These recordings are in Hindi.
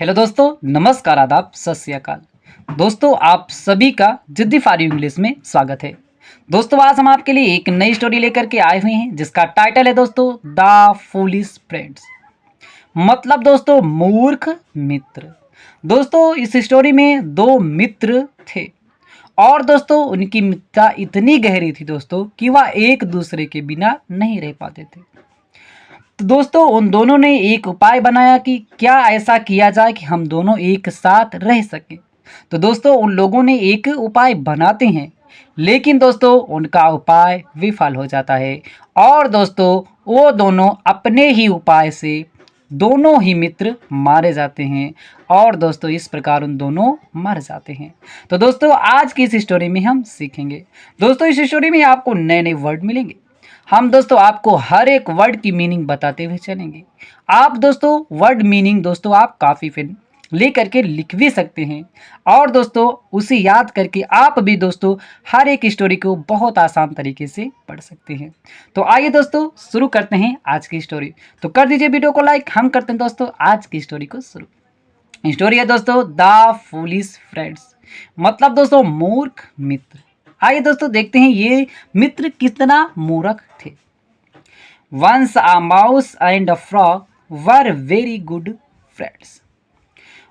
हेलो दोस्तों, नमस्कार, आदाब, सत श्री अकाल। दोस्तों, आप सभी का जिद्दी फॉर यू इंग्लिश में स्वागत है। दोस्तों, आज हम आपके लिए एक नई स्टोरी लेकर के आए हुए हैं जिसका टाइटल है दोस्तों द फूलिश फ्रेंड्स। मतलब दोस्तों मूर्ख मित्र। दोस्तों, इस स्टोरी में दो मित्र थे और दोस्तों उनकी मित्रता इतनी गहरी थी दोस्तों कि वह एक दूसरे के बिना नहीं रह पाते थे। तो दोस्तों उन दोनों ने एक उपाय बनाया कि क्या ऐसा किया जाए कि हम दोनों एक साथ रह सकें। तो दोस्तों उन लोगों ने एक उपाय बनाते हैं, लेकिन दोस्तों उनका उपाय विफल हो जाता है और दोस्तों वो दोनों अपने ही उपाय से दोनों ही मित्र मारे जाते हैं और दोस्तों इस प्रकार उन दोनों मर जाते हैं। तो दोस्तों आज की इस स्टोरी में हम सीखेंगे। दोस्तों इस स्टोरी में आपको नए नए वर्ड मिलेंगे। हम दोस्तों आपको हर एक वर्ड की मीनिंग बताते हुए चलेंगे। आप दोस्तों वर्ड मीनिंग दोस्तों आप काफ़ी पेन ले करके लिख भी सकते हैं और दोस्तों उसे याद करके आप भी दोस्तों हर एक स्टोरी को बहुत आसान तरीके से पढ़ सकते हैं। तो आइए दोस्तों शुरू करते हैं आज की स्टोरी। तो कर दीजिए वीडियो को लाइक। हम करते हैं दोस्तों आज की स्टोरी को शुरू। स्टोरी है दोस्तों द फूलिश फ्रेंड्स। मतलब दोस्तों मूर्ख मित्र। आइए दोस्तों देखते हैं ये मित्र कितना मूर्ख थे। Once a mouse and a frog were very good friends.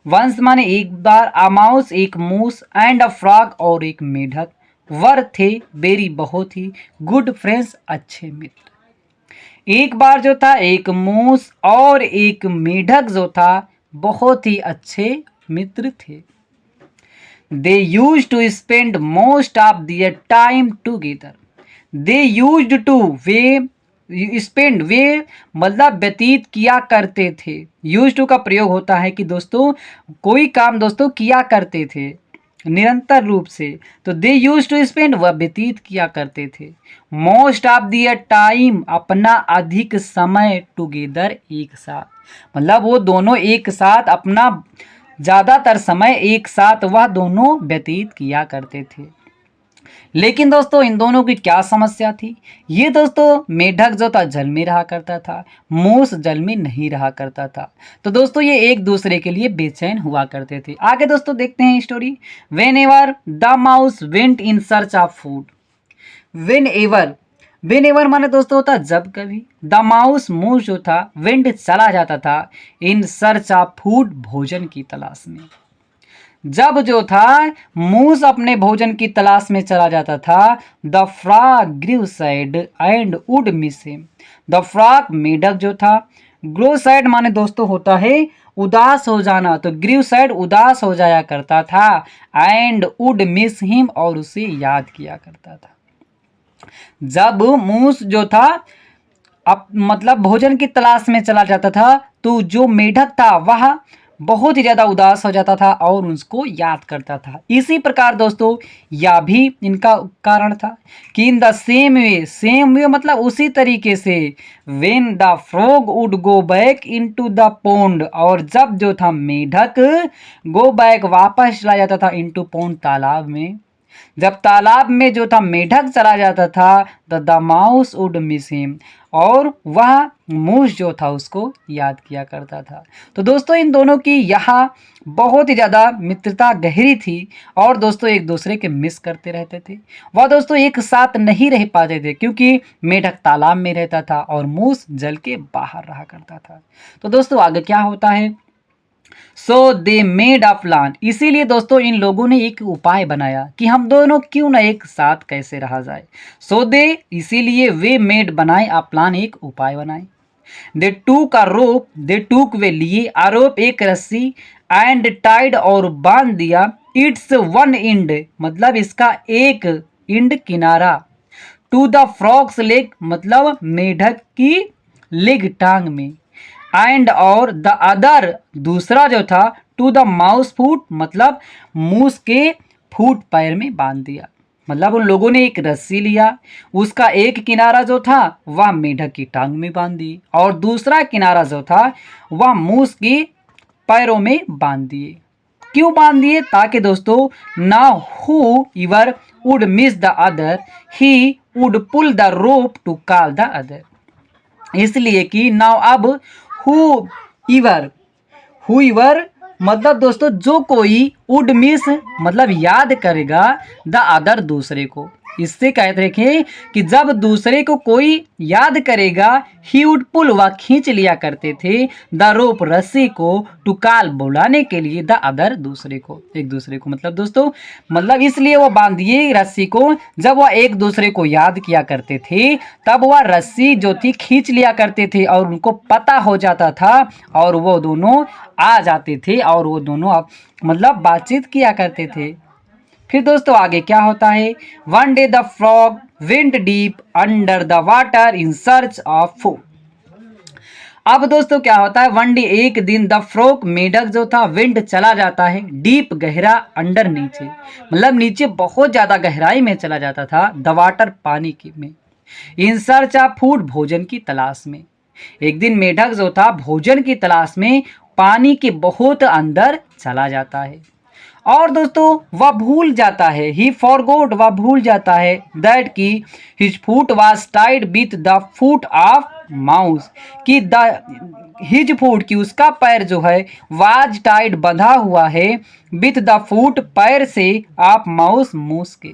Once माने एक बार, अ माउस एक मूस, एंड अ फ्रॉग और एक मेढक, वर थे वेरी बहुत ही, गुड फ्रेंड्स अच्छे मित्र। एक बार जो था एक मूस और एक मेढक जो था बहुत ही अच्छे मित्र थे। They used to spend most of their time together. They used to way spend वे मतलब व्यतीत किया करते थे। used to का प्रयोग होता है कि दोस्तों कोई काम दोस्तों किया करते थे निरंतर रूप से। तो दे यूज टू स्पेंड वह व्यतीत किया करते थे। मोस्ट ऑफ दियर टाइम अपना अधिक समय टुगेदर एक साथ। मतलब वो दोनों एक साथ अपना ज़्यादातर समय एक साथ वह दोनों व्यतीत किया करते थे। लेकिन दोस्तों इन दोनों की क्या समस्या थी। ये दोस्तों मेढक जो था जल में रहा करता था, मूस जल में नहीं रहा करता था। तो दोस्तों ये एक दूसरे के लिए बेचैन हुआ करते थे। आगे दोस्तों देखते हैं story. When ever the mouse went in search of food. When ever माने दोस्तों होता जब कभी, द माउस मूस जो था वेंट चला जाता था, इन सर्च ऑफ फूड भोजन की तलाश में। जब जो था मूस अपने भोजन की तलाश में चला जाता था, the frog grew sad and would miss him. The frog मेढक जो था, ग्रो सैड माने दोस्तों होता है उदास हो जाना, तो ग्रीव सैड उदास हो जाया करता था, एंड वुड मिस हिम और उसे याद किया करता था। जब मूस जो था अब मतलब भोजन की तलाश में चला जाता था तो जो मेढक था वह बहुत ही ज़्यादा उदास हो जाता था और उसको याद करता था। इसी प्रकार दोस्तों यह भी इनका कारण था कि इन द सेम वे मतलब उसी तरीके से when the frog would go back into the pond, और जब जो था मेढक गो बैक वापस चला जाता था इनटू पोंड तालाब में। जब तालाब में जो था मेढक चला जाता था the mouse would miss him, और वह मूस जो था उसको याद किया करता था। तो दोस्तों इन दोनों की यहाँ बहुत ही ज़्यादा मित्रता गहरी थी और दोस्तों एक दूसरे के मिस करते रहते थे। वह दोस्तों एक साथ नहीं रह पाते थे क्योंकि मेढक तालाब में रहता था और मूस जल के बाहर रहा करता था। तो दोस्तों आगे क्या होता है। सो दे मेड अ प्लान। इसीलिए दोस्तों इन लोगों ने एक उपाय बनाया कि हम दोनों क्यों ना एक साथ कैसे रहा जाए। सो दे इसीलिए वे मेड बनाए अ प्लान एक उपाय बनाए। दे टूक अ रोप, दे टूक वे लिए, आरोप एक रस्सी, एंड टाइड और बांध दिया, इट्स वन इंड मतलब इसका एक इंड किनारा, टू द फ्रॉग्स लेग मतलब मेढक की लेग टांग में, एंड और द अदर दूसरा जो था टू द माउस फूट मतलब मूस के फूट पैर में बांध दिया। मतलब उन लोगों ने एक रस्सी लिया, उसका एक किनारा जो था वह मेढक की टांग में बांध दी और दूसरा किनारा जो था वह मूस की पैरों में बांध दिए। क्यों बांध दिए, ताकि दोस्तों now whoever would miss the other he would pull the rope to call the other. इसलिए कि नाउ अब हु इवर मतलब दोस्तों जो कोई वुड मिस मतलब याद करेगा द अदर दूसरे को। इससे कहते रखे कि जब दूसरे को कोई याद करेगा ही वुड पुल वह खींच लिया करते थे द रोप रस्सी को टू कॉल बुलाने के लिए द अदर दूसरे को, एक दूसरे को। मतलब दोस्तों मतलब इसलिए वो बांधिए रस्सी को, जब वह एक दूसरे को याद किया करते थे तब वह रस्सी जो थी खींच लिया करते थे और उनको पता हो जाता था और वो दोनों आ जाते थे और वो दोनों मतलब बातचीत किया करते थे। फिर दोस्तों आगे क्या होता है, one day the frog went deep under the water in search of food. अब दोस्तों क्या होता है, वन डे एक दिन द फ्रॉग मेढक जो था विंड चला जाता है डीप गहरा अंडर नीचे, मतलब नीचे बहुत ज्यादा गहराई में चला जाता था द वाटर पानी की में, इन सर्च ऑफ फूड भोजन की तलाश में। एक दिन मेढक जो था भोजन की तलाश में पानी के बहुत अंदर चला जाता है और दोस्तों वह भूल जाता है, ही फॉरगॉट वह भूल जाता है दैट की his foot was tied with the foot of mouse, कि द हिज फुट की उसका पैर जो है वाज टाइड बंधा हुआ है विथ द फुट पैर से ऑफ माउस मूस के।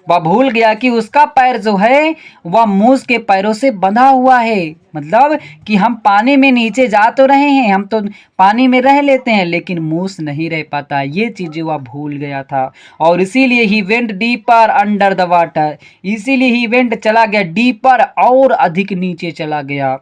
वह भूल गया कि उसका पैर जो है वह मूस के पैरों से बंधा हुआ है, मतलब कि हम पानी में नीचे जा तो रहे हैं, हम तो पानी में रह लेते हैं लेकिन मूस नहीं रह पाता, ये चीजें वह भूल गया था और इसीलिए he went deeper under the water, इसीलिए ही वेंट चला गया डीपर और अधिक नीचे चला गया,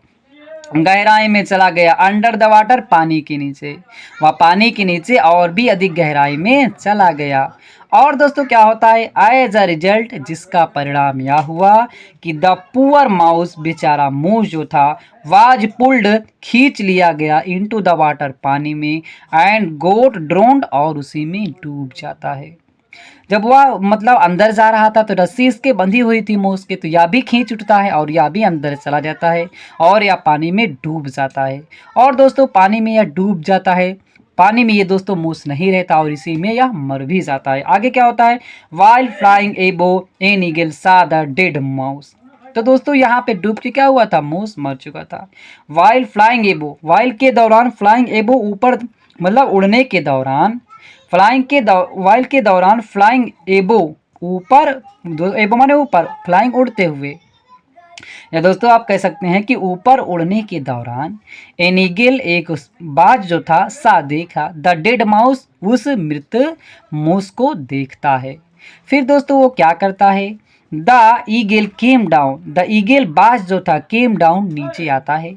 गहराई में चला गया अंडर द वाटर पानी के नीचे, वह पानी के नीचे और भी अधिक गहराई में चला गया। और दोस्तों क्या होता है, एज अ रिजल्ट जिसका परिणाम यह हुआ कि द पुअर माउस बेचारा मूस जो था वाज पुल्ड खींच लिया गया इनटू द वाटर पानी में एंड गोट ड्रोन्ड और उसी में डूब जाता है। जब वह मतलब अंदर जा रहा था तो रस्सी इसके बंधी हुई थी मूस के, तो यह भी खींच उठता है और यह भी अंदर चला जाता है और यह पानी में डूब जाता है। और दोस्तों पानी में यह डूब जाता है, पानी में ये दोस्तों मूस नहीं रहता और इसी में यह मर भी जाता है। आगे क्या होता है, वाइल फ्लाइंग एबो एन ईगल सा द डेड माउस। तो दोस्तों यहाँ पे डूब के क्या हुआ था, मूस मर चुका था। वाइल फ्लाइंग एबो, वाइल के दौरान, फ्लाइंग एबो ऊपर मतलब उड़ने के दौरान, फ्लाइंग के वाइल के दौरान, फ्लाइंग एबो ऊपर, एबो माने ऊपर, फ्लाइंग उड़ते हुए, या दोस्तों आप कह सकते हैं कि ऊपर उड़ने के दौरान एनिगल एक बाज जो था सा देखा द डेड माउस, उस मृत मूस को देखता है। फिर दोस्तों वो क्या करता है, the eagle came down, the eagle बाज जो था केम डाउन नीचे आता है,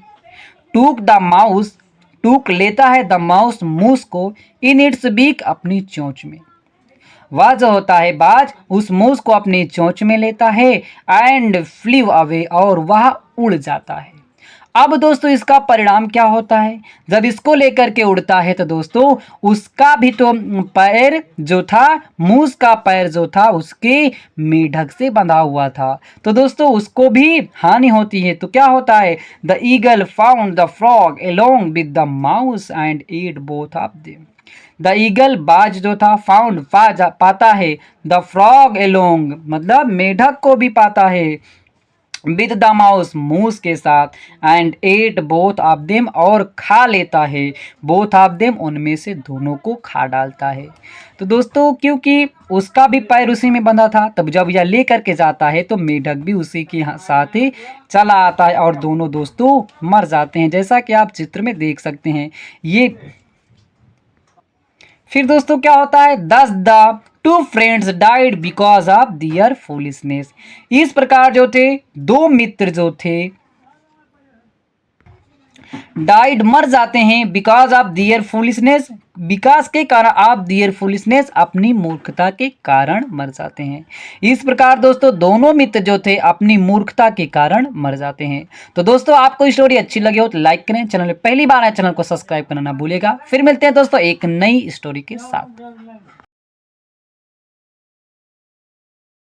टूक द माउस, टूक लेता है द माउस मूस को इन इट्स बीक अपनी चोंच में, वह जो होता है बाज उस मूस को अपनी चोंच में लेता है एंड फ्लीव अवे और वह उड़ जाता है। अब दोस्तों इसका परिणाम क्या होता है, जब इसको लेकर के उड़ता है तो दोस्तों उसका भी तो पैर जो था, मूस का पैर जो था उसके मेढक से बंधा हुआ था, तो दोस्तों उसको भी हानि होती है। तो क्या होता है, the eagle found the frog along with the mouse and eat both of them. The eagle बाज जो था फाउंड पाता है द फ्रॉग एलोंग मतलब मेढक को भी पाता है विद द माउस मूस के साथ and at both of them और खा लेता है बोथ ऑफ देम उनमें से दोनों को खा डालता है। तो दोस्तों क्योंकि उसका भी पैर उसी में बंधा था, तब जब यह ले करके जाता है तो मेढक भी उसी के साथ ही चला आता है और दोनों दोस्तों मर जाते हैं, जैसा कि आप चित्र में देख सकते हैं ये। फिर दोस्तों क्या होता है, thus the two friends died because of their foolishness. इस प्रकार जो थे दो मित्र जो थे डाइड मर जाते हैं बिकॉज ऑफ दियर फूलिशनेस, विकास के कारण, ऑफ दियर फूलिशनेस अपनी मूर्खता के कारण मर जाते हैं। इस प्रकार दोस्तों दोनों मित्र जो थे अपनी मूर्खता के कारण मर जाते हैं। तो दोस्तों आपको स्टोरी अच्छी लगी हो तो लाइक करें, चैनल में पहली बार आए चैनल को सब्सक्राइब करना ना भूलेगा। फिर मिलते हैं दोस्तों एक नई स्टोरी के साथ।